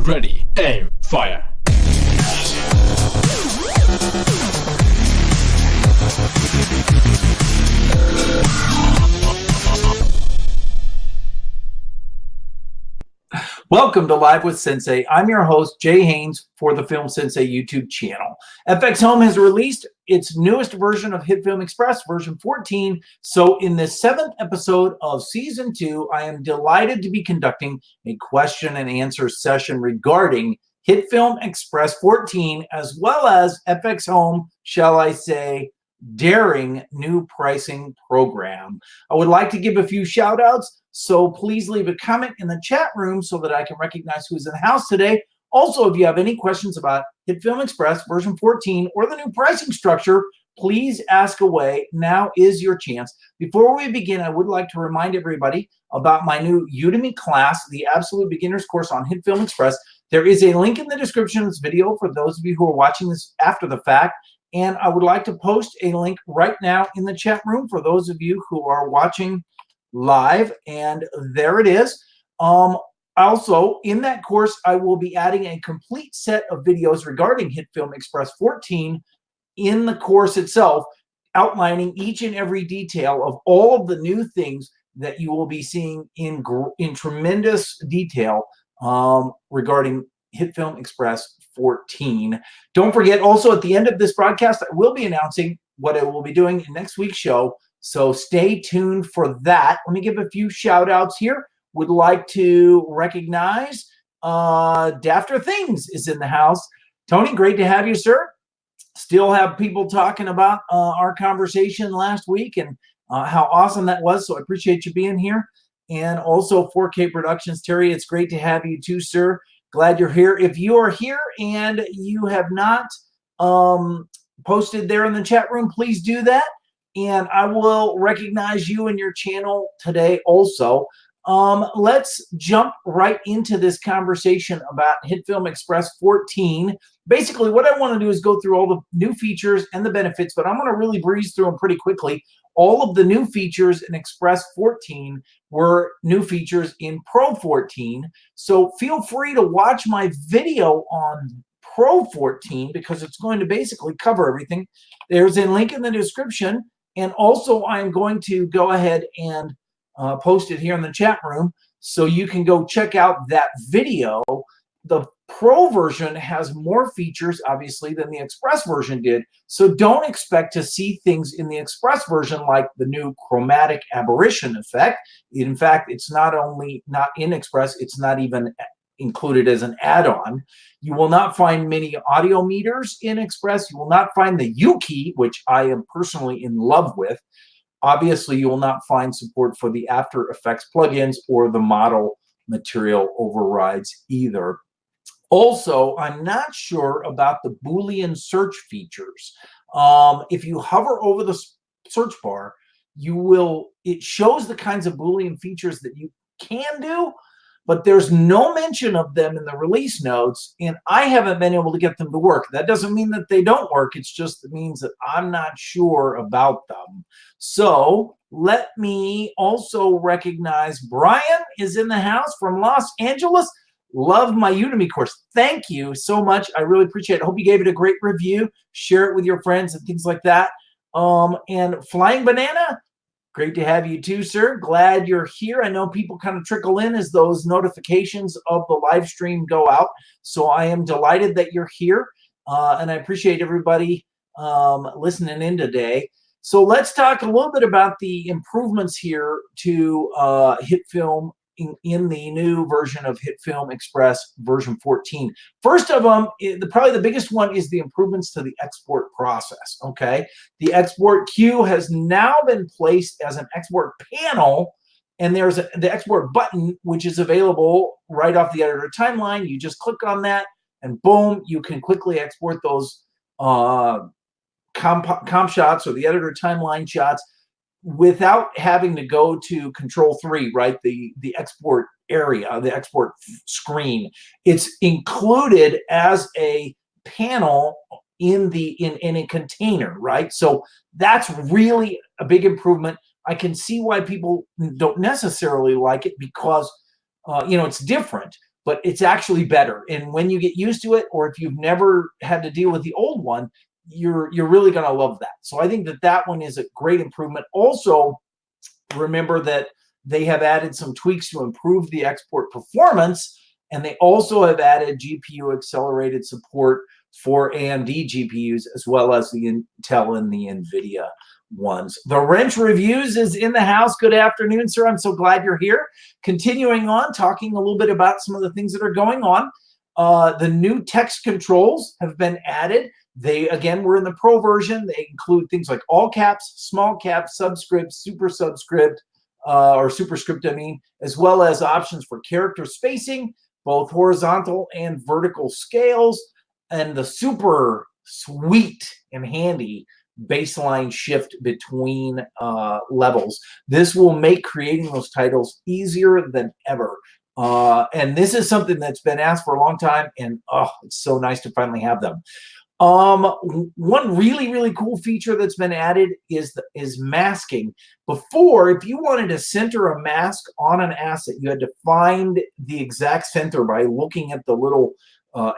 Ready, aim, fire. Welcome to Live with Sensei. I'm your host, Jay Haynes, for the Film Sensei YouTube channel. FXhome has released its newest version of HitFilm Express, version 14. So in the 7th episode of Season 2, I am delighted to be conducting a question and answer session regarding HitFilm Express 14, as well as FXhome, shall I say, daring new pricing program. I would like to give a few shout outs, so please leave a comment in the chat room so that I can recognize who's in the house today. Also, if you have any questions about HitFilm Express version 14 or the new pricing structure, please ask away. Now is your chance. Before we begin, I would like to remind everybody about my new Udemy class, the Absolute Beginner's Course on HitFilm Express. There is a link in the description of this video for those of you who are watching this after the fact. And I would like to post a link right now in the chat room for those of you who are watching live. And there it is. Also, in that course, I will be adding a complete set of videos regarding HitFilm Express 14 in the course itself, outlining each and every detail of all of the new things that you will be seeing in tremendous detail regarding HitFilm Express 14. Don't forget, also at the end of this broadcast, I will be announcing what I will be doing in next week's show. So stay tuned for that. Let me give a few shout outs here. Would like to recognize Dafter Things is in the house. Tony, great to have you, sir. Still have people talking about our conversation last week and how awesome that was. So I appreciate you being here. And also 4K Productions, Terry, it's great to have you too, sir. Glad you're here. If you are here and you have not posted there in the chat room, please do that. And I will recognize you and your channel today also. Let's jump right into this conversation about HitFilm Express 14. Basically, what I want to do is go through all the new features and the benefits, but I'm going to really breeze through them pretty quickly. All of the new features in Express 14 were new features in Pro 14. So feel free to watch my video on Pro 14 because it's going to basically cover everything. There's a link in the description. And also, I'm going to go ahead and post it here in the chat room so you can go check out that video. The Pro version has more features, obviously, than the Express version did. So don't expect to see things in the Express version like the new chromatic aberration effect. In fact, it's not only not in Express, it's not even included as an add-on. You will not find many audio meters in Express. You will not find the U key, which I am personally in love with. Obviously, you will not find support for the After Effects plugins or the model material overrides either. Also, I'm not sure about the Boolean search features. If you hover over the search bar, it shows the kinds of Boolean features that you can do, but there's no mention of them in the release notes, and I haven't been able to get them to work. That doesn't mean that they don't work. It just means that I'm not sure about them. So let me also recognize Brian is in the house from Los Angeles. Love my Udemy course. Thank you so much. I really appreciate it. Hope you gave it a great review. Share it with your friends and things like that. And Flying Banana, great to have you too, sir. Glad you're here. I know people kind of trickle in as those notifications of the live stream go out. So I am delighted that you're here. And I appreciate everybody listening in today. So let's talk a little bit about the improvements here to HitFilm in the new version of HitFilm Express version 14. First of them, probably the biggest one is the improvements to the export process, okay? The export queue has now been placed as an export panel, and there's the export button, which is available right off the editor timeline. You just click on that, and boom, you can quickly export those comp shots or the editor timeline shots without having to go to Control 3, right? The export area, the export screen. It's included as a panel in a container, right? So that's really a big improvement. I can see why people don't necessarily like it because it's different. but it's actually better. And when you get used to it, or if you've never had to deal with the old one, you're really going to love that. So I think that that one is a great improvement. Also, remember that they have added some tweaks to improve the export performance, and they also have added GPU accelerated support for AMD GPUs, as well as the Intel and the NVIDIA ones. The Wrench Reviews is in the house. Good afternoon, sir. I'm so glad you're here. Continuing on, talking a little bit about some of the things that are going on. The new text controls have been added. They, again, were in the Pro version. They include things like all caps, small caps, subscript, super subscript, or superscript, I mean, as well as options for character spacing, both horizontal and vertical scales, and the super sweet and handy baseline shift between levels. This will make creating those titles easier than ever. And this is something that's been asked for a long time, and oh, it's so nice to finally have them. One really cool feature that's been added is masking. Before, if you wanted to center a mask on an asset, you had to find the exact center by looking at the little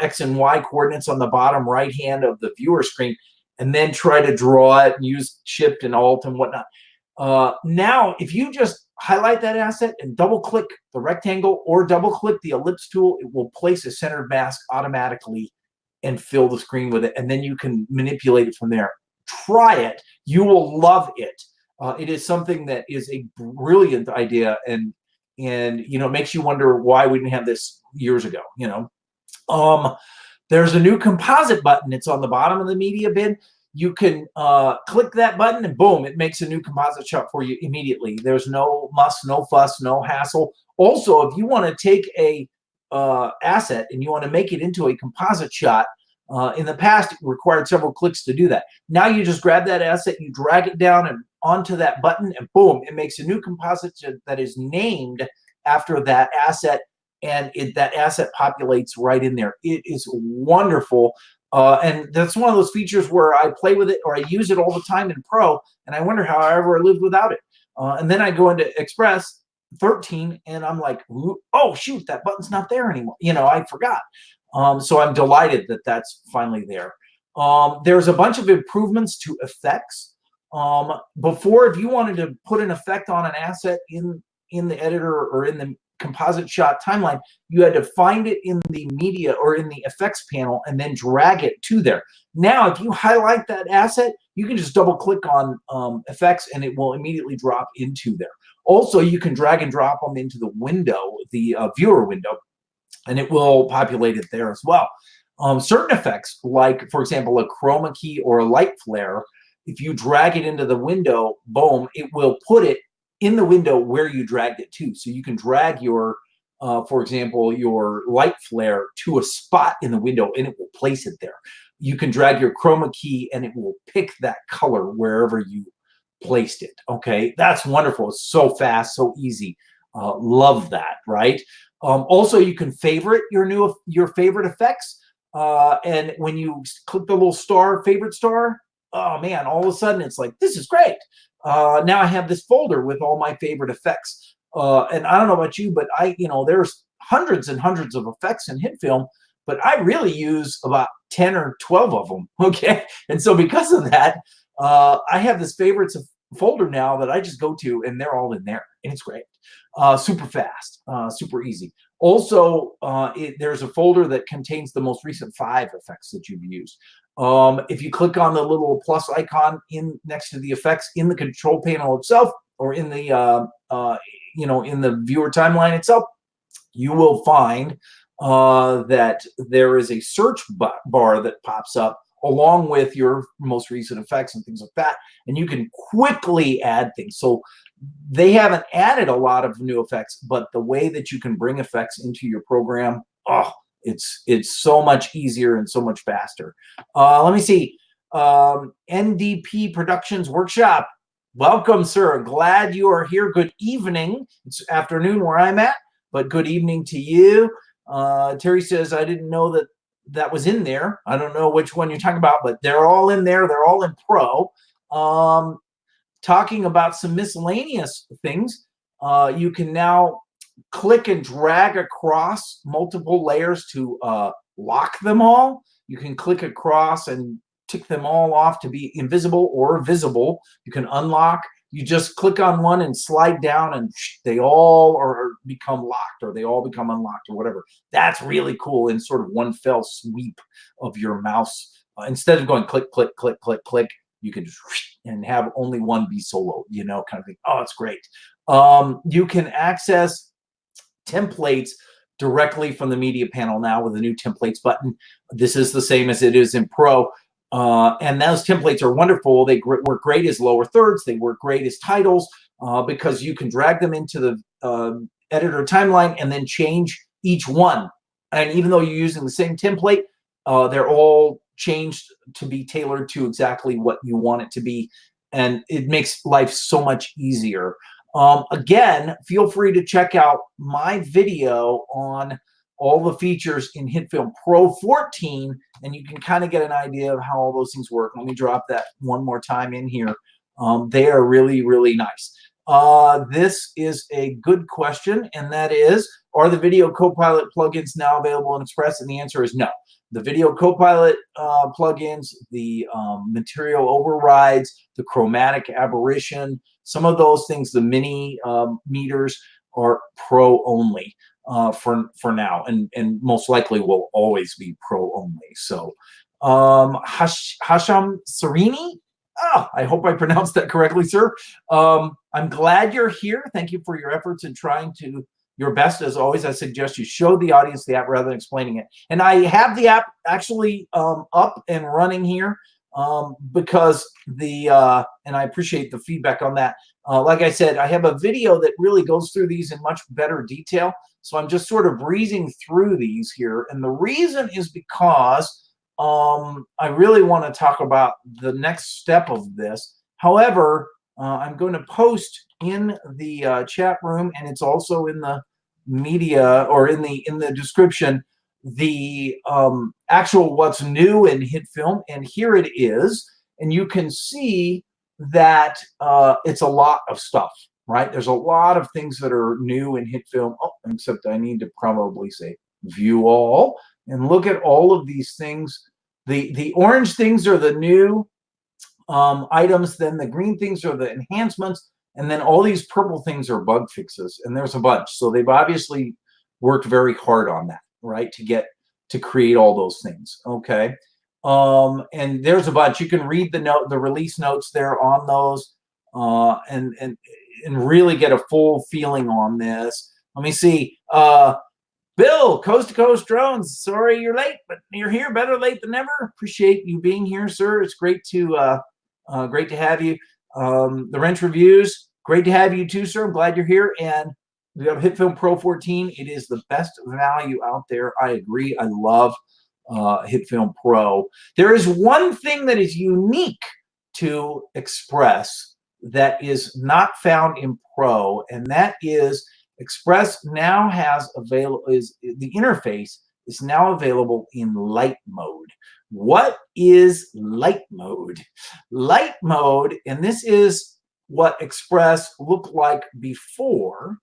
X and Y coordinates on the bottom right hand of the viewer screen, and then try to draw it and use Shift and Alt and whatnot. Now, if you just highlight that asset and double click the rectangle or double click the ellipse tool, it will place a centered mask automatically and fill the screen with it, and then you can manipulate it from there. Try it. You will love it. It is something that is a brilliant idea, and you know, makes you wonder why we didn't have this years ago, you know. There's a new composite button. It's on the bottom of the media bin. You can click that button and boom, it makes a new composite shot for you immediately. There's no muss, no fuss, no hassle. Also, if you want to take a asset and you want to make it into a composite shot, in the past it required several clicks to do that. Now you just grab that asset, you drag it down and onto that button, and boom, it makes a new composite that is named after that asset, and that asset populates right in there. It is wonderful. And that's one of those features where I play with it, or I use it all the time in Pro, and I wonder how I ever lived without it. And then I go into Express 13 and I'm like, oh shoot, that button's not there anymore. You know, I forgot. So I'm delighted that that's finally there. There's a bunch of improvements to effects. Before, if you wanted to put an effect on an asset in the editor or in the composite shot timeline, you had to find it in the media or in the effects panel and then drag it to there. Now, if you highlight that asset, you can just double click on effects and it will immediately drop into there. Also, you can drag and drop them into the window, the viewer window, and it will populate it there as well. Certain effects, like, for example, a chroma key or a light flare, if you drag it into the window, boom, it will put it in the window where you dragged it to. So you can drag your, for example, your light flare to a spot in the window and it will place it there. You can drag your chroma key and it will pick that color wherever you placed it. Okay, that's wonderful. It's so fast, so easy. Love that, right? Also, you can favorite your favorite effects. And when you click the little star, favorite star, oh man, all of a sudden it's like, this is great. Now I have this folder with all my favorite effects. And I don't know about you, but there's hundreds and hundreds of effects in HitFilm, but I really use about 10 or 12 of them. Okay. And so because of that, I have this favorites folder now that I just go to and they're all in there and it's great. Super fast, super easy. Also, there's a folder that contains the most recent 5 effects that you've used. If you click on the little plus icon next to the effects in the control panel itself, or in the in the viewer timeline itself, you will find that there is a search bar that pops up along with your most recent effects and things like that, and you can quickly add things. So they haven't added a lot of new effects, but the way that you can bring effects into your program, oh, it's so much easier and so much faster. Let me see. NDP Productions Workshop. Welcome, sir. Glad you are here. Good evening. It's afternoon where I'm at, but good evening to you. Terry says, I didn't know that was in there. I don't know which one you're talking about, but they're all in there. They're all in Pro. Talking about some miscellaneous things, you can now click and drag across multiple layers to lock them all. You can click across and tick them all off to be invisible or visible. You can unlock. You just click on one and slide down and they all are become locked, or they all become unlocked, or whatever. That's really cool in sort of one fell sweep of your mouse. Instead of going click, click, click, click, click, you can just and have only one be solo, you know, kind of thing. Oh, it's great. You can access templates directly from the media panel now with the new templates button. This is the same as it is in Pro. And those templates are wonderful. They work great as lower thirds. They work great as titles because you can drag them into the editor timeline and then change each one. And even though you're using the same template, they're all changed to be tailored to exactly what you want it to be. And it makes life so much easier. Again, feel free to check out my video on all the features in HitFilm Pro 14, and you can kind of get an idea of how all those things work. Let me drop that one more time in here. They are really, really nice. This is a good question, and that is, are the Video Copilot plugins now available in Express? And the answer is no. The Video Copilot plugins, the material overrides, the chromatic aberration, some of those things, the mini meters are Pro only for now, and most likely will always be Pro only. So Hasham Serini, I hope I pronounced that correctly, sir. I'm glad you're here. Thank you for your efforts in trying to your best. As always, I suggest you show the audience the app rather than explaining it. And I have the app actually up and running here because and I appreciate the feedback on that. Like I said, I have a video that really goes through these in much better detail. So I'm just sort of breezing through these here. And the reason is because I really want to talk about the next step of this. However, I'm going to post in the chat room, and it's also in the media or in the description, the actual what's new in HitFilm, and here it is. And you can see that it's a lot of stuff, right? There's a lot of things that are new in HitFilm. Oh, except I need to probably say view all and look at all of these things. The orange things are the new items, then the green things are the enhancements, and then all these purple things are bug fixes, and there's a bunch. So they've obviously worked very hard on that, right, to create all those things. Okay. And there's a bunch. You can read the release notes there on those and really get a full feeling on this. Let me see. Bill, Coast to Coast Drones. Sorry you're late, but you're here. Better late than never. Appreciate you being here, sir. It's great to have you. The Wrench Reviews. Great to have you too, sir. I'm glad you're here. And we have HitFilm Pro 14. It is the best value out there. I agree. I love HitFilm Pro. There is one thing that is unique to Express that is not found in Pro, and that is Express now has the interface is now available in light mode. What is light mode? Light mode, and this is what Express looked like before.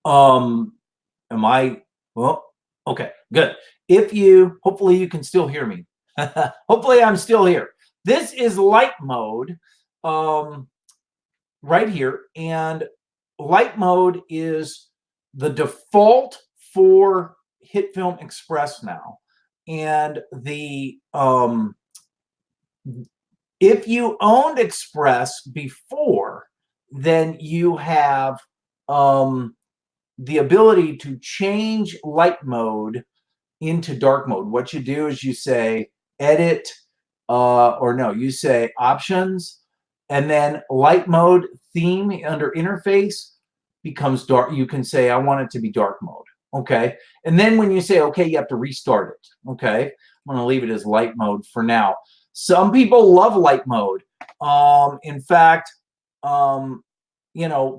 Am I well? Okay, good. Hopefully you can still hear me. Hopefully I'm still here. This is light mode right here, and light mode is the default for HitFilm Express now. And If you owned Express before, then you have the ability to change light mode into dark mode. What you do is you say edit, you say options, and then light mode theme under interface becomes dark. You can say, I want it to be dark mode. Okay. And then when you say, okay, you have to restart it. Okay. I'm going to leave it as light mode for now. Some people love light mode. In fact,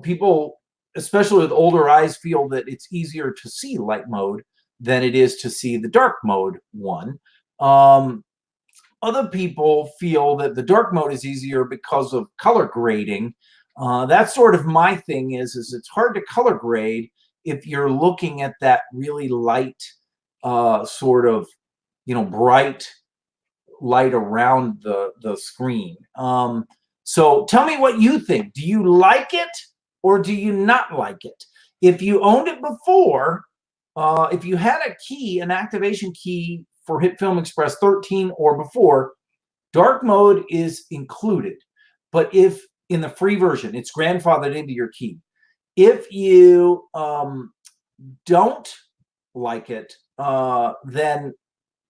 people, especially with older eyes, feel that it's easier to see light mode than it is to see the dark mode one. Other people feel that the dark mode is easier because of color grading. That's sort of my thing is it's hard to color grade if you're looking at that really light, bright light around the screen. So tell me what you think. Do you like it or do you not like it? If you owned it before, if you had a key, an activation key for HitFilm Express 13 or before, dark mode is included. But if in the free version, it's grandfathered into your key. If you don't like it, then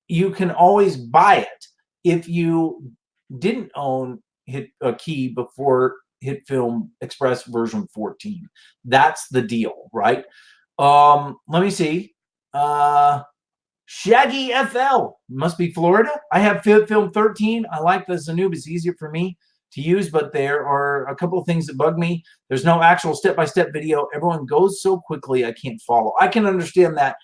you can always buy it. If you didn't own a key before HitFilm Express version 14, that's the deal, right? Let me see. Shaggy FL must be Florida. I have HitFilm 13. I like the Zanoob. It's easier for me to use, but there are a couple of things that bug me. There's no actual step-by-step video. Everyone goes so quickly I can't follow. I can understand that.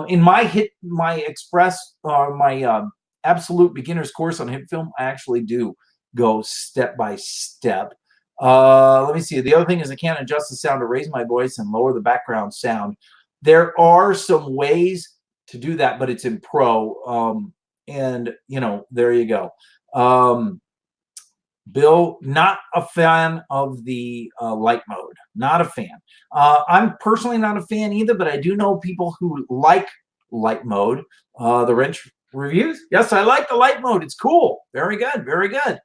In my Express, my absolute beginner's course on HitFilm, I actually do go step-by-step. Let me see. The other thing is I can't adjust the sound to raise my voice and lower the background sound. There are some ways to do that, but it's in Pro. And, there you go. Bill, not a fan of the light mode. Not a fan. I'm personally not a fan either, but I do know people who like light mode. The Wrench reviews. Yes, I like the light mode. It's cool. Very good. Very good.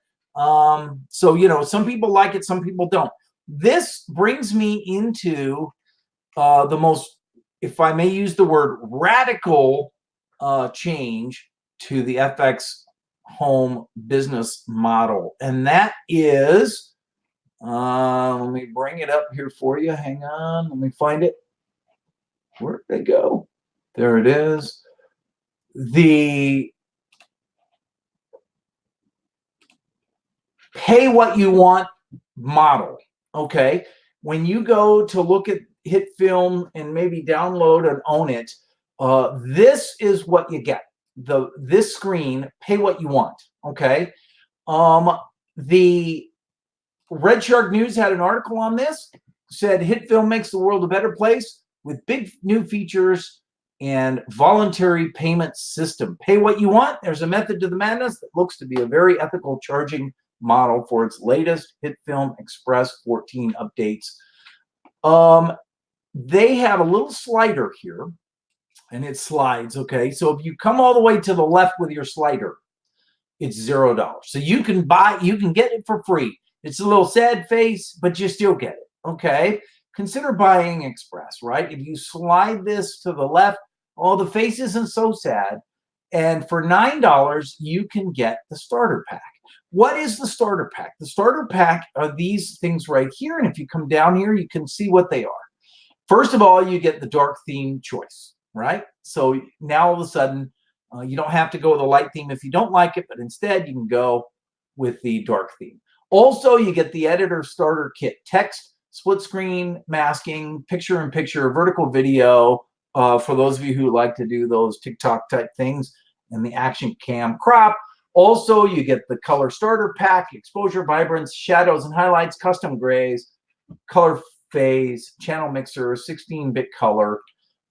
So, some people like it, some people don't. This brings me into the most, if I may use the word, radical change to the FXhome business model. And that is, let me bring it up here for you. Hang on. Let me find it. Where'd they go? There it is. The pay what you want model. Okay. When you go to look at HitFilm and maybe download and own it, this is what you get. This screen, pay what you want. Okay. The Red Shark News had an article on this, said HitFilm makes the world a better place with big new features and voluntary payment system. Pay what you want. There's a method to the madness that looks to be a very ethical charging model for its latest HitFilm Express 14 updates. They have a little slider here, and it slides, okay? So if you come all the way to the left with your slider, it's $0. So you can get it for free. It's a little sad face, but you still get it, okay? Consider buying Express, right? If you slide this to the left, the face isn't so sad. And for $9, you can get the starter pack. What is the starter pack? The starter pack are these things right here. And if you come down here, you can see what they are. First of all, you get the dark theme choice, right? So now all of a sudden, you don't have to go with a light theme if you don't like it, but instead you can go with the dark theme. Also, you get the editor starter kit, text, split screen, masking, picture-in-picture, vertical video, for those of you who like to do those TikTok type things, and the action cam crop. Also, you get the color starter pack, exposure, vibrance, shadows and highlights, custom grays, color phase, channel mixer, 16-bit color,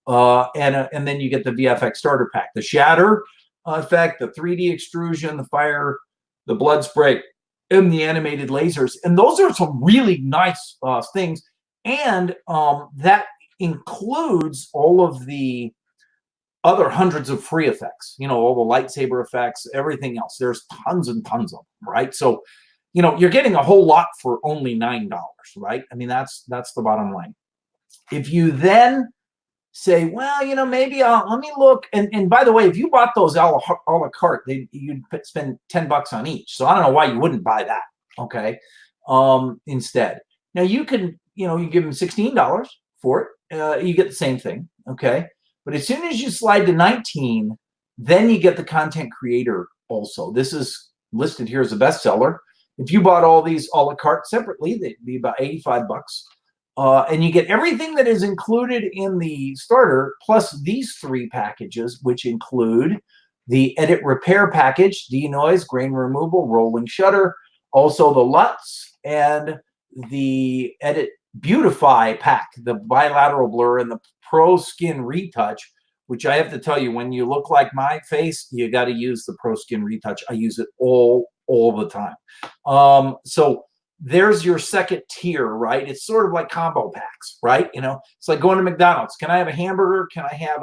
and then you get the VFX starter pack, the shatter effect, the 3D extrusion, the fire, the blood spray, and the animated lasers. And those are some really nice things. And that includes all of the other hundreds of free effects, all the lightsaber effects, everything else. There's tons and tons of them, right? So, you're getting a whole lot for only $9, right? I mean, that's the bottom line. If you then say, well, maybe let me look. And by the way, if you bought those a la carte, you'd spend $10 on each. So I don't know why you wouldn't buy that. Okay. Instead. Now you can, you give them $16 for it. You get the same thing. Okay. But as soon as you slide to 19, then you get the content creator also. This is listed here as a bestseller. If you bought all these a la carte separately, they'd be about $85. And you get everything that is included in the starter, plus these 3 packages, which include the edit repair package, denoise, grain removal, rolling shutter, also the LUTs, and the edit beautify pack, the bilateral blur, and the pro skin retouch, which I have to tell you, when you look like my face, you got to use the pro skin retouch. I use it all the time. So there's your second tier, right? It's sort of like combo packs, right? It's like going to McDonald's. Can I have a hamburger? Can I have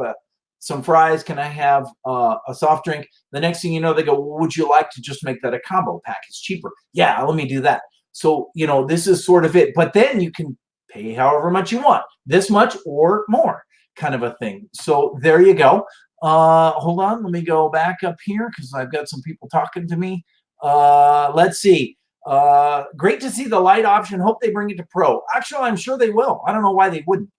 some fries? Can I have a soft drink? The next thing you know, they go, well, would you like to just make that a combo pack? It's cheaper. Yeah, let me do that. So, this is sort of it. But then you can pay however much you want, this much or more, kind of a thing. So there you go. Hold on. Let me go back up here because I've got some people talking to me. Let's see. Great to see the light option. Hope they bring it to Pro. Actually, I'm sure they will. I don't know why they wouldn't.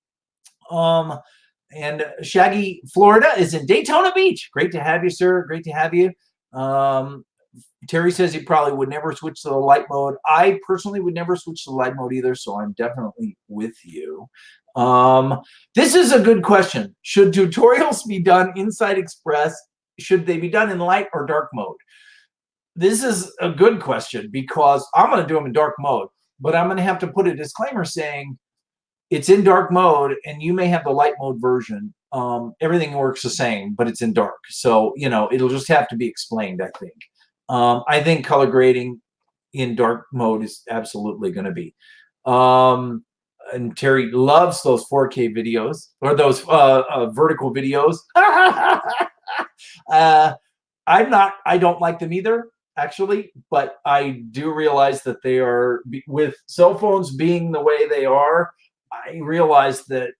And Shaggy Florida is in Daytona Beach. Great to have you, sir. Great to have you. Terry says he probably would never switch to the light mode. I personally would never switch to the light mode either, so I'm definitely with you. This is a good question. Should tutorials be done inside Express? Should they be done in light or dark mode? This is a good question because I'm going to do them in dark mode, but I'm going to have to put a disclaimer saying it's in dark mode and you may have the light mode version. Everything works the same, but it's in dark. So, it'll just have to be explained, I think. I think color grading in dark mode is absolutely going to be. And Terry loves those 4K videos or those vertical videos. I don't like them either, actually, but I do realize that they are, with cell phones being the way they are, I realize that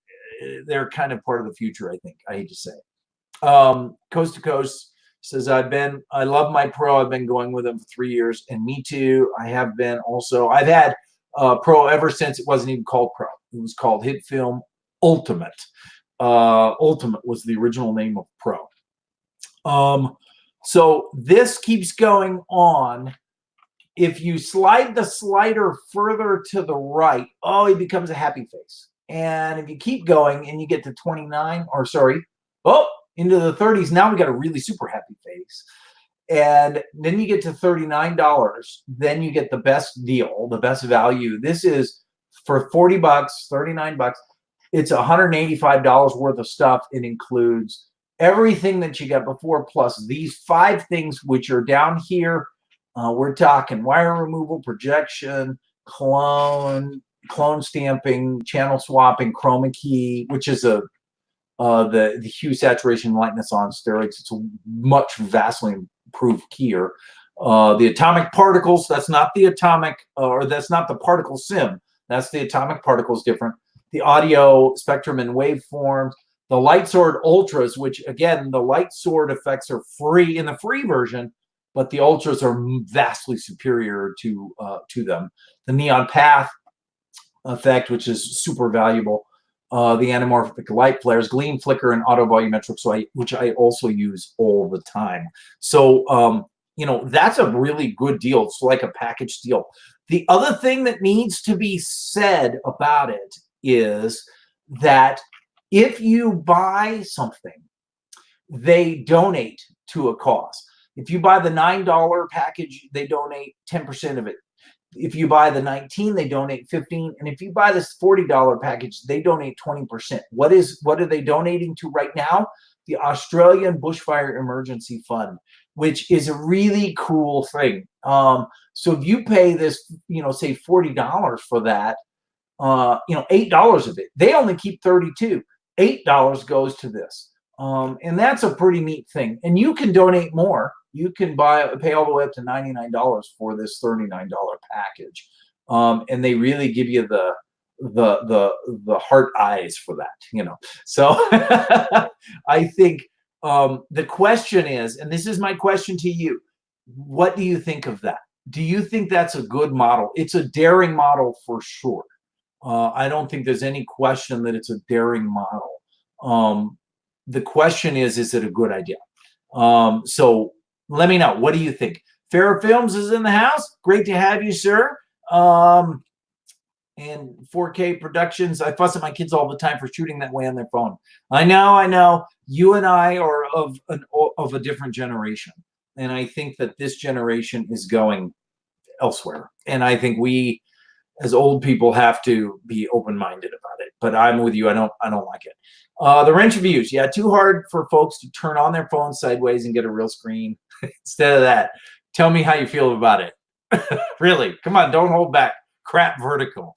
they're kind of part of the future, I think. I hate to say. Coast to Coast says, I love my Pro. I've been going with them for 3 years, and me too. I have been also. I've had Pro ever since it wasn't even called Pro. It was called HitFilm Ultimate. Ultimate was the original name of Pro. So this keeps going on. If you slide the slider further to the right, it becomes a happy face. And if you keep going and you get to 29, or sorry, into the 30s, now we got a really super happy face. And then you get to $39. Then you get the best deal, the best value. This is for $40, $39. It's $185 worth of stuff. It includes everything that you got before, plus these 5 things which are down here. We're talking wire removal, projection, clone stamping, channel swapping, chroma key, which is the hue, saturation, lightness on steroids. It's a much vastly improved keyer. The atomic particles, that's not the atomic, or that's not the particle sim. That's the atomic particles different. The audio spectrum and waveforms. The Light Sword Ultras, which again, the Light Sword effects are free in the free version, but the Ultras are vastly superior to them. The Neon Path effect, which is super valuable. The anamorphic light flares, gleam, flicker, and auto volumetric, which I also use all the time. So, that's a really good deal. It's like a package deal. The other thing that needs to be said about it is that if you buy something, they donate to a cause. If you buy the $9 package, they donate 10% of it. If you buy the 19, they donate 15. And if you buy this $40 package, they donate 20%. What are they donating to right now? The Australian Bushfire Emergency Fund, which is a really cool thing. So if you pay this, say $40 for that, $8 of it, they only keep 32. $8 goes to this. And that's a pretty neat thing. And you can donate more. You can pay all the way up to $99 for this $39 package. And they really give you the heart eyes for that, you know. So I think the question is, and this is my question to you, what do you think of that? Do you think that's a good model? It's a daring model for sure. I don't think there's any question that it's a daring model. The question is it a good idea? So let me know. What do you think? Farrah Films is in the house. Great to have you, sir. And 4K Productions. I fuss at my kids all the time for shooting that way on their phone. I know. You and I are of a different generation. And I think that this generation is going elsewhere. And I think we, as old people, have to be open-minded about it. But I'm with you. I don't like it. The wrench reviews. Yeah, too hard for folks to turn on their phone sideways and get a real screen. Instead of that, tell me how you feel about it. Really, come on, don't hold back. Crap vertical.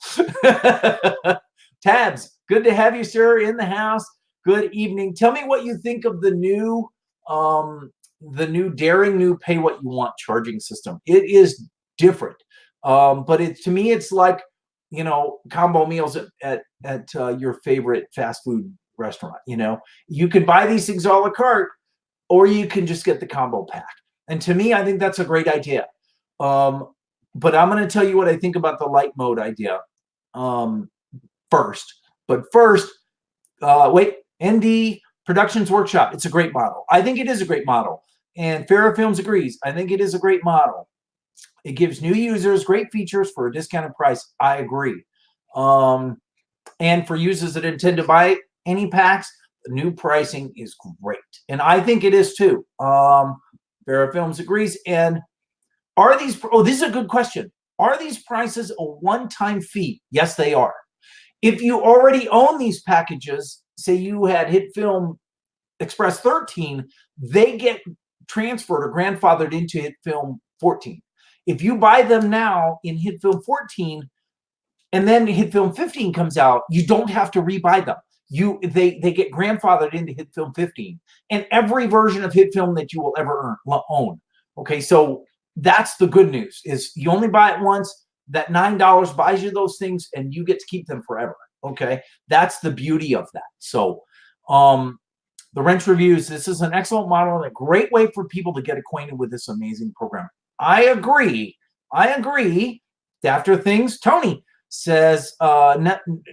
Tabs, good to have you, sir, in the house. Good evening. Tell me what you think of the new daring new pay what you want charging system. It is different. But to me, it's like, you know, combo meals at your favorite fast food restaurant. You know, you can buy these things a la carte, or you can just get the combo pack. And to me, I think that's a great idea. But I'm going to tell you what I think about the light mode idea first. But first, wait, ND Productions Workshop. It's a great model. I think it is a great model. And Farrah Films agrees. I think it is a great model. It gives new users great features for a discounted price. I agree. And for users that intend to buy any packs, the new pricing is great. And I think it is too. Farrah Films agrees. And are these, this is a good question. Are these prices a one-time fee? Yes, they are. If you already own these packages, say you had HitFilm Express 13, they get transferred or grandfathered into HitFilm 14. If you buy them now in HitFilm 14 and then HitFilm 15 comes out, you don't have to rebuy them. They get grandfathered into HitFilm 15 and every version of HitFilm that you will ever own. Okay, so that's the good news, is you only buy it once. That $9 buys you those things and you get to keep them forever. Okay, that's the beauty of that. So the wrench reviews, this is an excellent model and a great way for people to get acquainted with this amazing program. I agree. After things, Tony says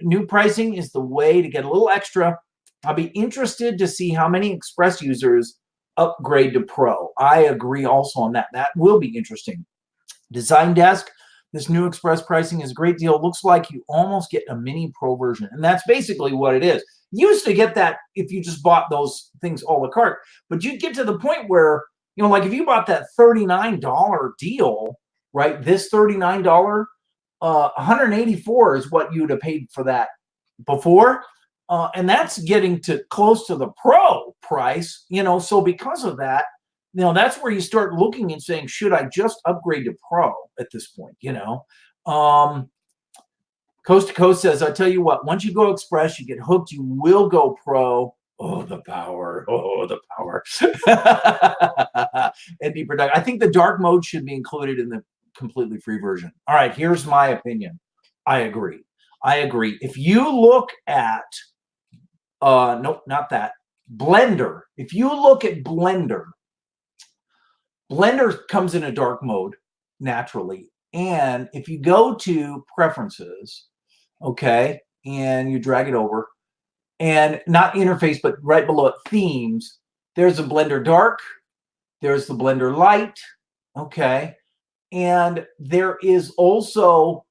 new pricing is the way to get a little extra. I'll be interested to see how many Express users upgrade to Pro. I agree also on that. That will be interesting. Design Desk, this new Express pricing is a great deal. Looks like you almost get a mini Pro version. And that's basically what it is. You used to get that if you just bought those things a la carte. But you'd get to the point where, you know, like if you bought that $39 deal, right? This $39, $184 is what you'd have paid for that before. And that's getting to close to the Pro price, you know. So because of that, you know, that's where you start looking and saying, should I just upgrade to Pro at this point, you know? Coast to Coast says, I tell you what, once you go Express, you get hooked, you will go Pro. Oh, the power. Oh, the power. ND Production. I think the dark mode should be included in the completely free version. All right, here's my opinion. I agree. If you look at, nope, not that, Blender. If you look at Blender comes in a dark mode naturally. And if you go to preferences, okay, and you drag it over, and not interface, but right below it, themes, there's a Blender dark, there's the Blender light, okay, and there is also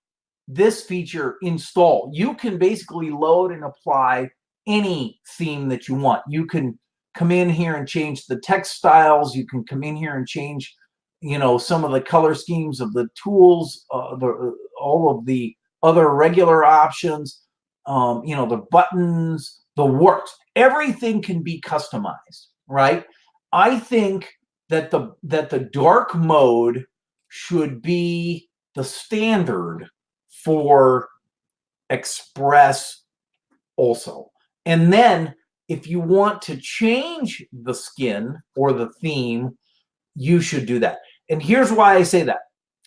this feature, install. You can basically load and apply any theme that you want. You can come in here and change the text styles. You can come in here and change, you know, some of the color schemes of the tools, all of the other regular options, you know, the buttons, the works. Everything can be customized, right? I think that the dark mode should be the standard for Express also. And then If you want to change the skin or the theme, you should do that. And here's why I say that.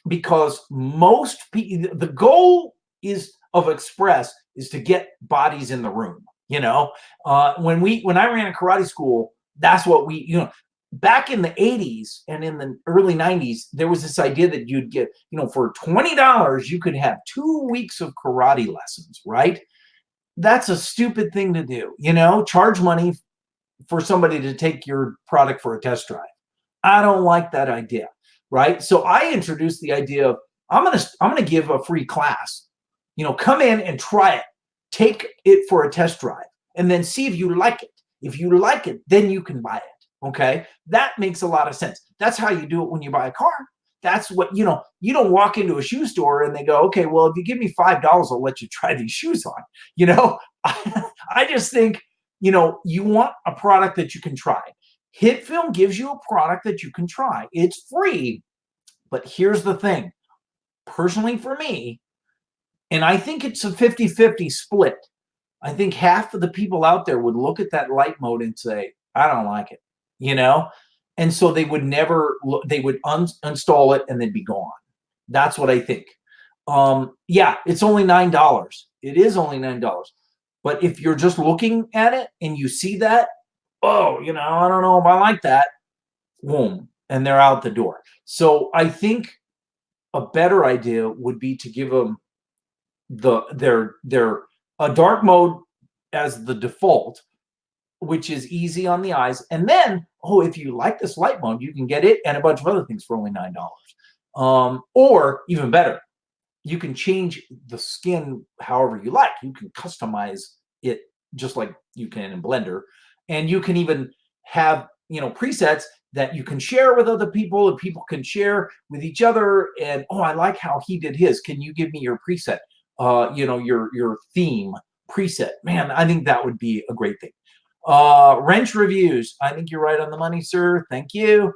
Because most people, the goal of Express is to get bodies in the room. You know, when I ran a karate school, that's what back in the 80s and in the early 90s, there was this idea that you'd get, for $20, you could have 2 weeks of karate lessons, right? That's a stupid thing to do. Charge money for somebody to take your product for a test drive. I don't like that idea, right? So I introduced the idea of I'm gonna give a free class. Come in and try it, take it for a test drive, and then see if you like it. If you like it, then you can buy it. Okay, that makes a lot of sense. That's how you do it when you buy a car. That's what you don't walk into a shoe store and they go, okay, well, if you give me $5, I'll let you try these shoes on. I just think you want a product that you can try. HitFilm gives you a product that you can try. It's free, but here's the thing. Personally, for me, and I think it's a 50-50 split. I think half of the people out there would look at that light mode and say, I don't like it, and so they would never they would uninstall it and then be gone. That's what I think. Yeah, it's only $9. It is only $9. But if you're just looking at it and you see that, oh, I don't know if I like that, boom, and they're out the door. So I think a better idea would be to give them a dark mode as the default, which is easy on the eyes. And then, if you like this light mode, you can get it and a bunch of other things for only $9. Or even better, you can change the skin however you like. You can customize it just like you can in Blender. And you can even have, presets that you can share with other people and people can share with each other. And, I like how he did his. Can you give me your preset? Your theme preset. Man, I think that would be a great thing. Wrench reviews. I think you're right on the money, sir. Thank you.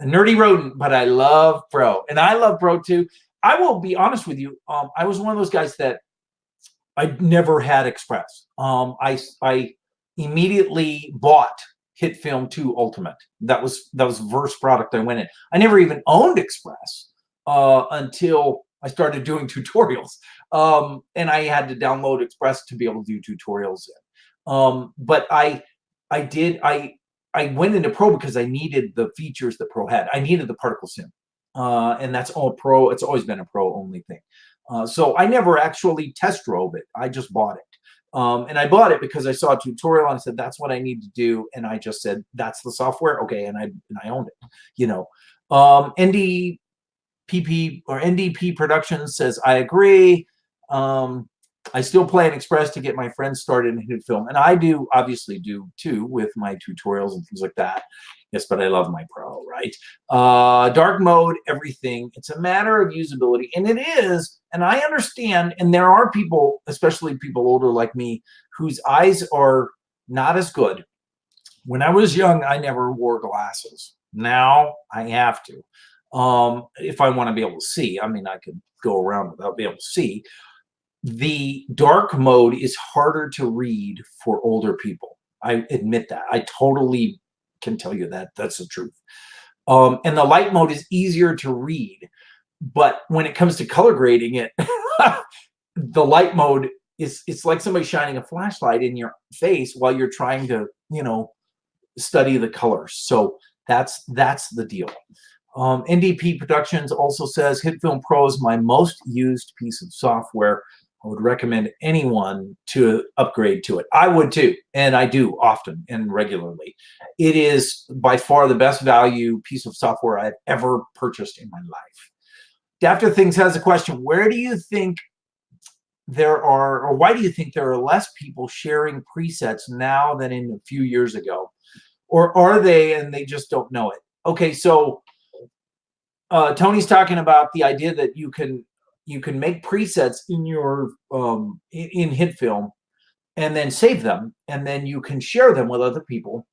A nerdy rodent, but I love Pro. And I love Pro too. I will be honest with you. I was one of those guys that I never had Express. I immediately bought HitFilm 2 Ultimate. That was the first product I went in. I never even owned Express until I started doing tutorials. And I had to download Express to be able to do tutorials in. But I went into Pro because I needed the features that Pro had. I needed the particle sim. And that's all Pro. It's always been a Pro only thing. So I never actually test drove it. I just bought it. And I bought it because I saw a tutorial and I said, that's what I need to do. And I just said, that's the software. Okay. And I owned it, NDPP or NDP Productions says, I agree. I still play in Express to get my friends started in HitFilm. And I obviously do too, with my tutorials and things like that. Yes, but I love my Pro, right? Dark mode, everything. It's a matter of usability. And it is, and I understand, and there are people, especially people older like me, whose eyes are not as good. When I was young, I never wore glasses. Now I have to. If I want to be able to see. I mean, I could go around without being able to see. The dark mode is harder to read for older people. I admit that. I totally can tell you that. That's the truth. And the light mode is easier to read. But when it comes to color grading it, the light mode it's like somebody shining a flashlight in your face while you're trying to, study the colors. So that's the deal. NDP Productions also says HitFilm Pro is my most used piece of software. I would recommend anyone to upgrade to it. I would too, and I do often and regularly. It is by far the best value piece of software I've ever purchased in my life. After Things has a question. Where do you think there are, or why do you think there are less people sharing presets now than in a few years ago? Or are they and they just don't know it? Okay, so Tony's talking about the idea that you can make presets in your in HitFilm and then save them, and then you can share them with other people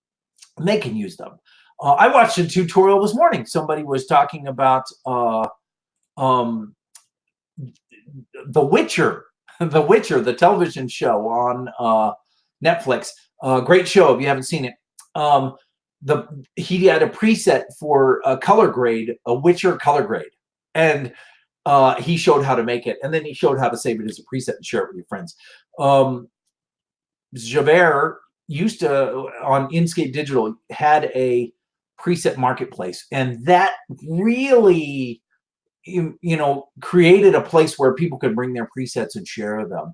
and they can use them. I watched a tutorial this morning. Somebody was talking about The Witcher, the television show on Netflix. Great show if you haven't seen it. He had a preset for a color grade, a Witcher color grade, and he showed how to make it, and then he showed how to save it as a preset and share it with your friends. Javert used to, on Inkscape Digital, had a preset marketplace, and that really, created a place where people could bring their presets and share them.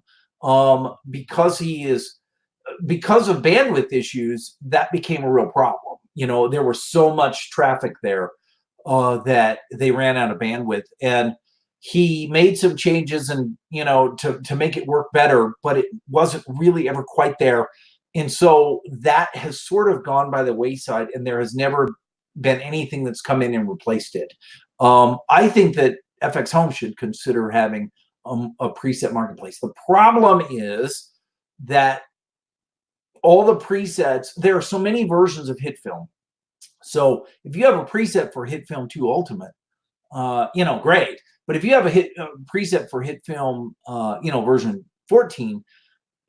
Because of bandwidth issues, that became a real problem. There was so much traffic there that they ran out of bandwidth, and he made some changes and to make it work better, but it wasn't really ever quite there. And so that has sort of gone by the wayside, and there has never been anything that's come in and replaced it. I think that FXhome should consider having a preset marketplace. The problem is that all the presets, there are so many versions of HitFilm. So if you have a preset for HitFilm 2 Ultimate, great. But if you have a preset for HitFilm, version 14,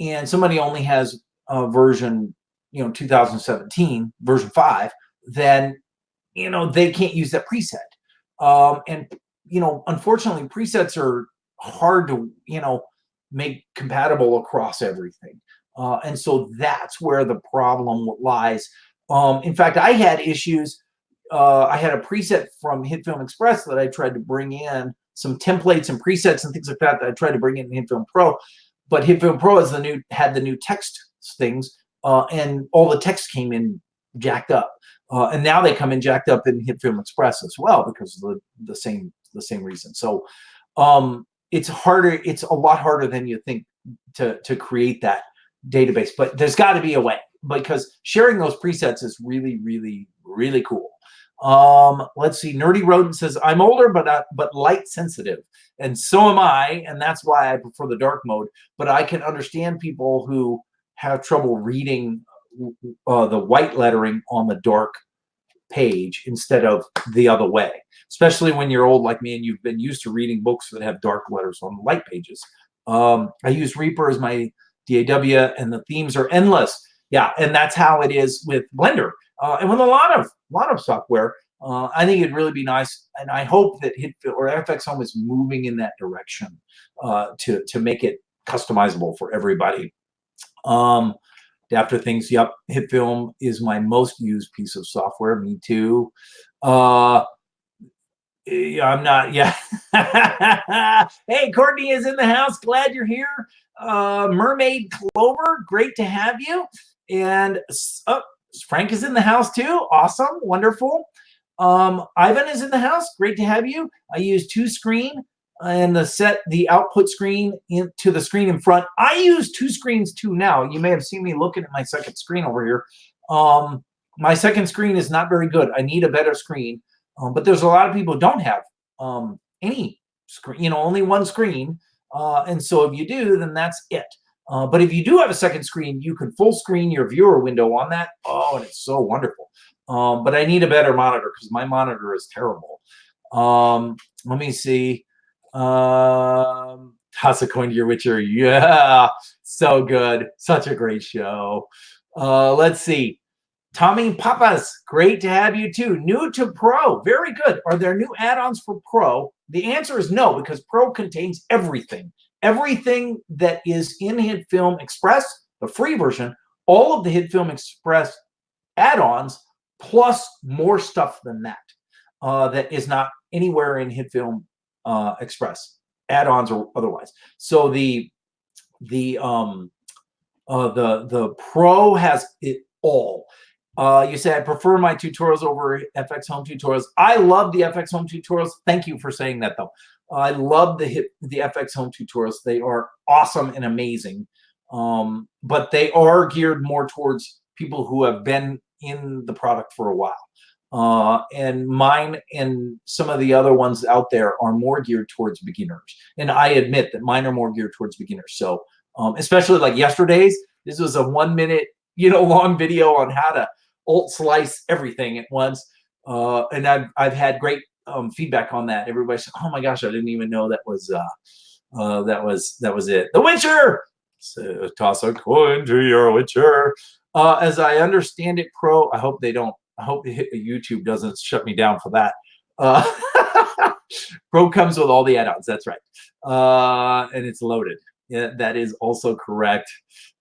and somebody only has version, 2017, version 5, then, they can't use that preset. And, unfortunately, presets are hard to, make compatible across everything. And so that's where the problem lies. In fact, I had issues. I had a preset from HitFilm Express that I tried to bring in, some templates and presets and things like that I tried to bring in HitFilm Pro. But HitFilm Pro had the new text things, and all the text came in jacked up. And now they come in jacked up in HitFilm Express as well because of the same reason. So it's harder. It's a lot harder than you think to create that database. But there's got to be a way, because sharing those presets is really, really, really cool. Let's see. Nerdy Rodent says, I'm older, but light sensitive. And so am I. And that's why I prefer the dark mode. But I can understand people who have trouble reading the white lettering on the dark page instead of the other way, especially when you're old like me and you've been used to reading books that have dark letters on the light pages. I use Reaper as my DAW, and the themes are endless. Yeah, and that's how it is with Blender. And with a lot of software, I think it'd really be nice, and I hope that HitFilm or FXhome is moving in that direction to make it customizable for everybody. After things, yep, HitFilm is my most used piece of software. Me too. I'm not. Yeah. Hey, Courtney is in the house. Glad you're here. Mermaid Clover, great to have you. And Frank is in the house too. Awesome, wonderful. Ivan is in the house. Great to have you. I use 2 screen and set the output screen into the screen in front. I use 2 screens too now. You may have seen me looking at my second screen over here. My second screen is not very good. I need a better screen. But there's a lot of people who don't have any screen, only 1 screen. And so if you do, then that's it. But if you do have a second screen, you can full screen your viewer window on that. Oh, and it's so wonderful. But I need a better monitor because my monitor is terrible. Let me see. Toss a coin to your Witcher. Yeah, so good. Such a great show. Let's see. Tommy Papas, great to have you too. New to Pro, very good. Are there new add-ons for Pro? The answer is no, because Pro contains everything. Everything that is in HitFilm Express, the free version, all of the HitFilm Express add-ons, plus more stuff than that, that is not anywhere in HitFilm Express, add-ons or otherwise. So the Pro has it all. You say, I prefer my tutorials over FXhome tutorials. I love the FXhome tutorials. Thank you for saying that, though. I love the FXhome tutorials. They are awesome and amazing. But they are geared more towards people who have been in the product for a while. And mine and some of the other ones out there are more geared towards beginners. And I admit that mine are more geared towards beginners. So especially like yesterday's, this was a 1 minute, long video on how to alt slice everything at once. And I've had great feedback on that. Everybody said, "Oh my gosh, I didn't even know that was it." The Witcher. So toss a coin to your Witcher. As I understand it, Pro, I hope they don't, I hope YouTube doesn't shut me down for that. Pro comes with all the add-ons, that's right. And it's loaded. Yeah, that is also correct.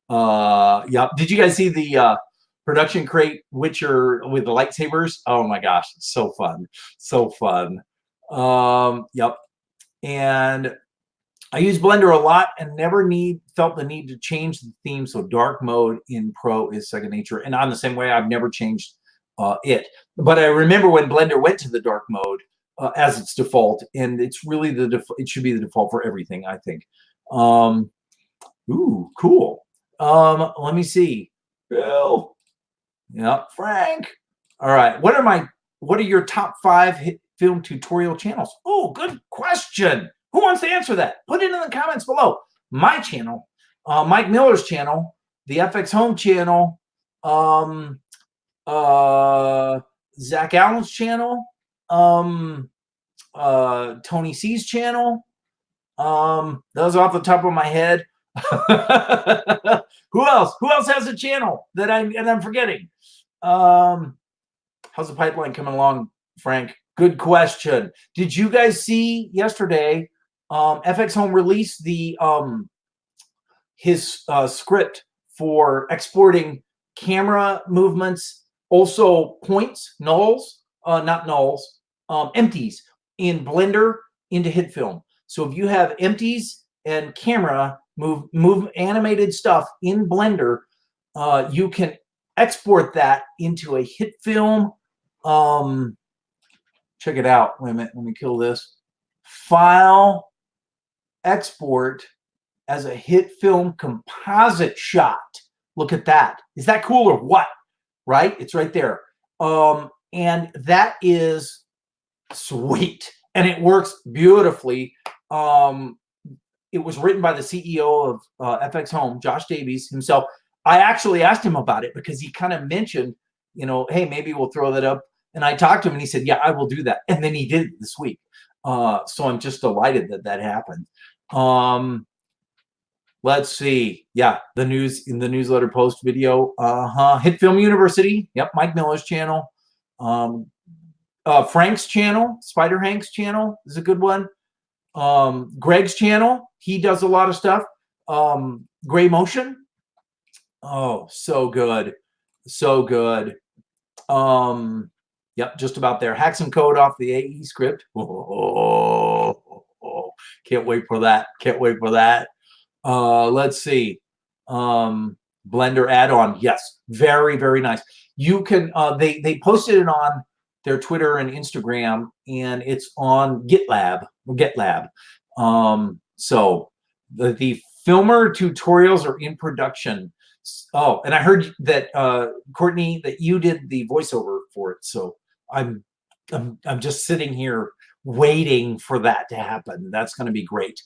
Yeah. Did you guys see the production crate Witcher with the lightsabers? Oh my gosh, it's so fun. So fun. Yep. And I use Blender a lot and never felt the need to change the theme. So dark mode in Pro is second nature. And I'm the same way. I've never changed it. But I remember when Blender went to the dark mode as its default, and it's really it should be the default for everything, I think. Ooh, cool. Let me see. Bill. Yeah, Frank. All right. What are your top 5 HitFilm tutorial channels? Oh, good question. Who wants to answer that? Put it in the comments below. My channel, Mike Miller's channel, the FXhome channel, Zach Allen's channel, Tony C's channel. Those are off the top of my head. Who else? Who else has a channel that I'm forgetting? How's the pipeline coming along, Frank? Good question. Did you guys see yesterday? FXhome released the his script for exporting camera movements, also points, nulls, not nulls, empties in Blender into HitFilm. So if you have empties and camera move animated stuff in Blender, you can export that into a HitFilm. Check it out. Wait a minute. Let me kill this. File, export as a HitFilm composite shot. Look at that. Is that cool or what? Right? It's right there. And that is sweet. And it works beautifully. It was written by the CEO of FXhome, Josh Davies himself. I actually asked him about it because he kind of mentioned, you know, hey, maybe we'll throw that up. And I talked to him and he said, yeah, I will do that. And then he did it this week. So I'm just delighted that that happened. Let's see. Yeah, the news in the newsletter post video. HitFilm University. Yep, Mike Miller's channel. Frank's channel, Spider Hank's channel is a good one. Greg's channel. He does a lot of stuff. Gray Motion. Oh, so good. So good. Yep, just about there. Hack some code off the AE script. Can't wait for that. Can't wait for that. Let's see. Blender add-on. Yes, very, very nice. You can they posted it on their Twitter and Instagram, and it's on GitLab. So the filmer tutorials are in production. Oh, and I heard that Courtney, that you did the voiceover for it. So I'm just sitting here waiting for that to happen. That's going to be great.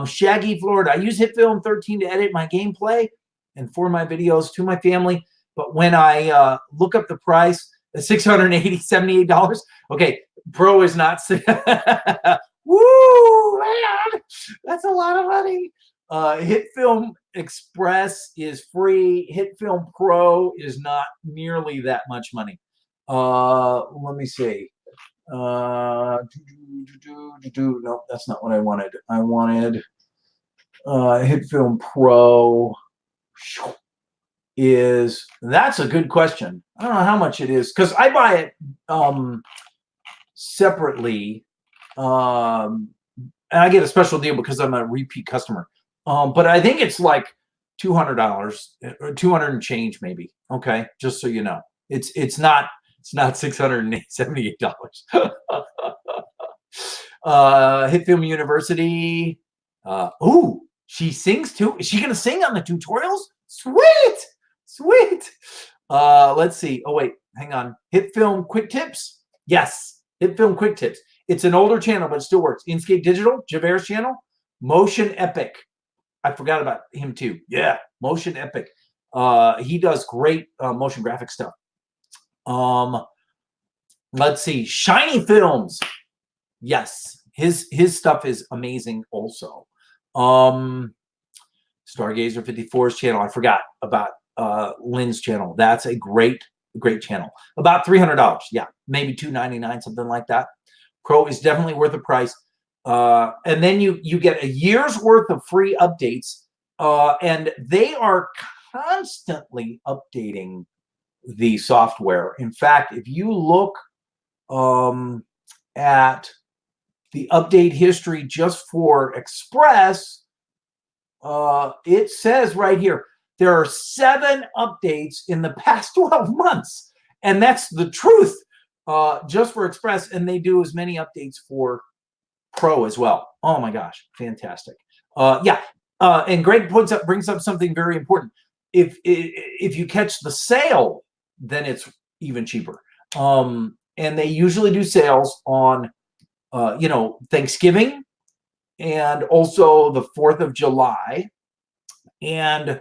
Shaggy Florida. I use HitFilm 13 to edit my gameplay and for my videos to my family. But when I look up the price, $678. Okay, Pro is not. Woo, man, that's a lot of money. HitFilm Express is free. HitFilm Pro is not nearly that much money. Let me see. No, that's not what I wanted. I wanted HitFilm Pro is, that's a good question. I don't know how much it is because I buy it separately, and I get a special deal because I'm a repeat customer. But I think it's like $200 or 200 and change maybe. Okay, just so you know, it's not $678. HitFilm University. Ooh, she sings too. Is she gonna sing on the tutorials? Sweet, sweet. Let's see. Oh wait, hang on. HitFilm Quick Tips. Yes, HitFilm Quick Tips. It's an older channel, but it still works. Inkscape Digital, Javert's channel. Motion Epic. I forgot about him too. Yeah, Motion Epic. He does great motion graphic stuff. Let's see. Shiny Films. Yes, his stuff is amazing also. Stargazer 54's channel. I forgot about Lynn's channel. That's a great channel. About $300. Yeah, maybe $299, something like that. Pro is definitely worth the price. And then you get a year's worth of free updates, and they are constantly updating the software. In fact, if you look at the update history just for Express, it says right here there are 7 updates in the past 12 months, and that's the truth, just for Express. And they do as many updates for Pro as well. Oh my gosh, fantastic. Yeah, and Greg brings up something very important. If you catch the sale, then it's even cheaper. And they usually do sales on Thanksgiving and also the 4th of July, and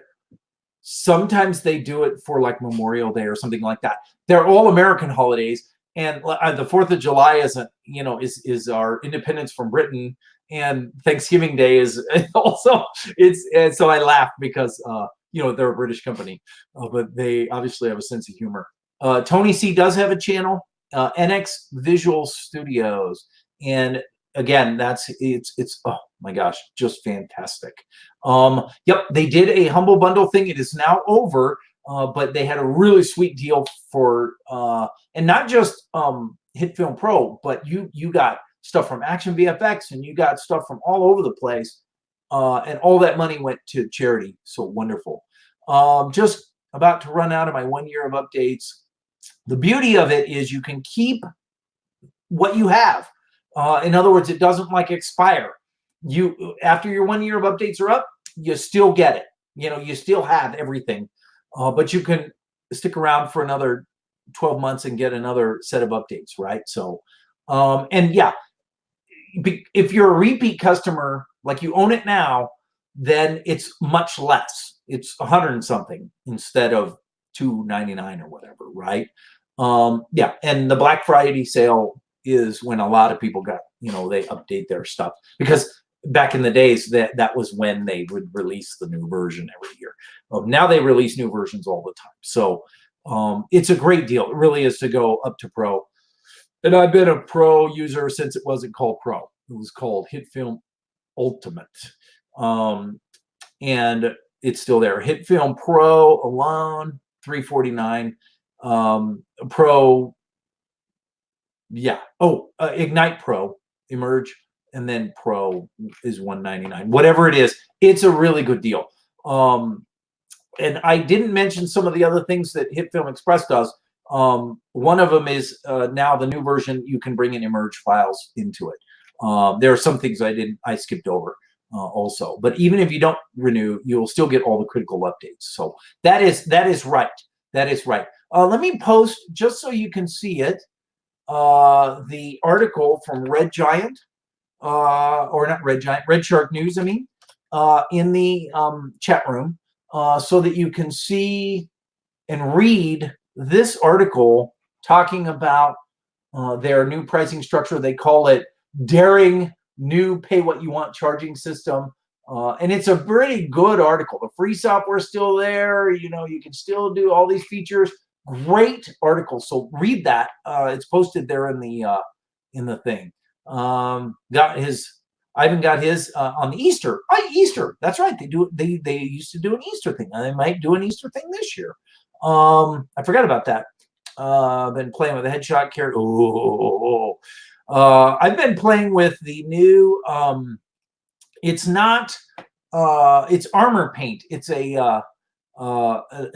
sometimes they do it for like Memorial Day or something like that. They're all American holidays. And the 4th of July is our independence from Britain, and Thanksgiving Day is also and so I laugh because they're a British company, but they obviously have a sense of humor. Tony C does have a channel, NX Visual Studios, and again, it's oh my gosh, just fantastic. Yep, they did a Humble Bundle thing. It is now over. But they had a really sweet deal for and not just HitFilm Pro, but you got stuff from Action VFX, and you got stuff from all over the place, and all that money went to charity. So wonderful. Just about to run out of my 1 year of updates. The beauty of it is you can keep what you have. In other words, it doesn't like expire. After your 1 year of updates are up, you still get it. You still have everything. But you can stick around for another 12 months and get another set of updates, right? So, and yeah, if you're a repeat customer, like you own it now, then it's much less. It's 100 and something instead of $299 or whatever, right? Yeah, and the Black Friday sale is when a lot of people got, they update their stuff, because back in the days that was when they would release the new version every year. Now they release new versions all the time. So it's a great deal. It really is to go up to Pro. And I've been a Pro user since it wasn't called Pro. It was called HitFilm Ultimate. And it's still there. HitFilm Pro alone, $349. Pro, yeah. Oh, Ignite Pro, Emerge, and then Pro is $199. Whatever it is, it's a really good deal. And I didn't mention some of the other things that HitFilm Express does. One of them is now the new version, you can bring in Emerge files into it. There are some things I skipped over also. But even if you don't renew, you'll still get all the critical updates. So that is right. That is right. Let me post, just so you can see it, the article from Red Giant. Or not Red Giant, Red Shark News, I mean, in the chat room, so that you can see and read this article talking about their new pricing structure. They call it Daring New Pay What You Want charging system. And it's a pretty good article. The free software is still there. You can still do all these features. Great article. So read that. It's posted there in the thing. Ivan got his on the Easter. Easter. That's right. They used to do an Easter thing. They might do an Easter thing this year. I forgot about that. Been playing with the headshot character. I've been playing with the new. It's not. It's armor paint. It's a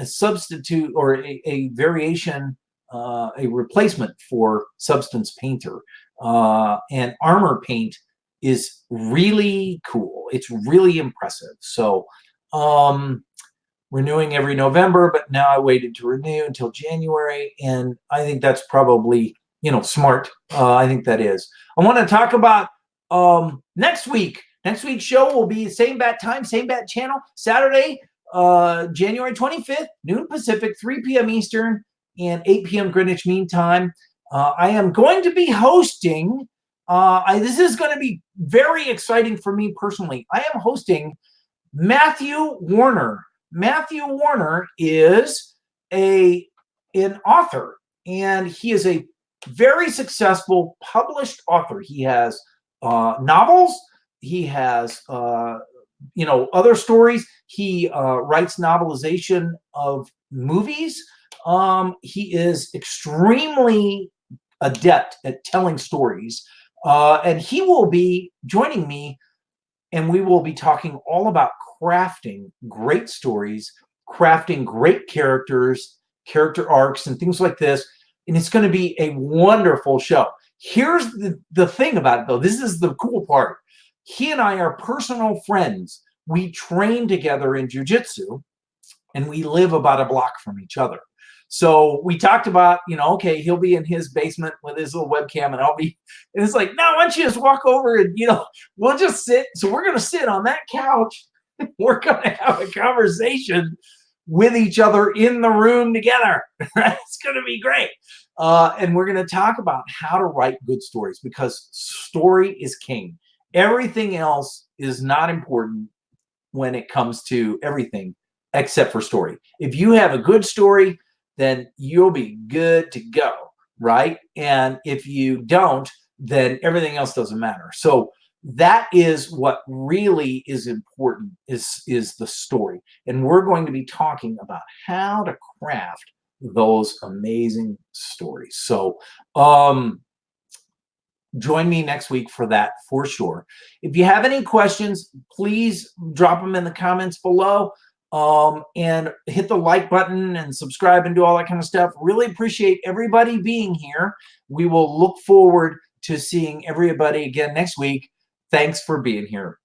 substitute or a variation, a replacement for Substance Painter. And armor paint is really cool. It's really impressive. So renewing every November, but now I waited to renew until January, and I think that's probably smart. I think that is. I want to talk about next week. Next week's show will be same bat time, same bat channel, Saturday, January 25th, noon Pacific, 3 p.m. Eastern, and 8 p.m. Greenwich Mean Time. I am going to be hosting, this is going to be very exciting for me personally. I am hosting Matthew Warner Matthew Warner is an author, and he is a very successful published author. He has novels. He has other stories. He writes novelization of movies. He is extremely adept at telling stories, and he will be joining me, and we will be talking all about crafting great stories, crafting great characters, character arcs, and things like this. And it's going to be a wonderful show. Here's the thing about it, though. This is the cool part. He and I are personal friends. We train together in jiu-jitsu, and we live about a block from each other. So we talked about, okay, he'll be in his basement with his little webcam, and I'll be, and it's like, no, why don't you just walk over and, we'll just sit. So we're going to sit on that couch. We're going to have a conversation with each other in the room together. It's going to be great. And we're going to talk about how to write good stories, because story is king. Everything else is not important when it comes to everything except for story. If you have a good story, then you'll be good to go, right? And if you don't, then everything else doesn't matter. So that is what really is important, is the story. And we're going to be talking about how to craft those amazing stories. So join me next week for that, for sure. If you have any questions, please drop them in the comments below. And hit the like button and subscribe and do all that kind of stuff. Really appreciate everybody being here. We will look forward to seeing everybody again next week. Thanks for being here.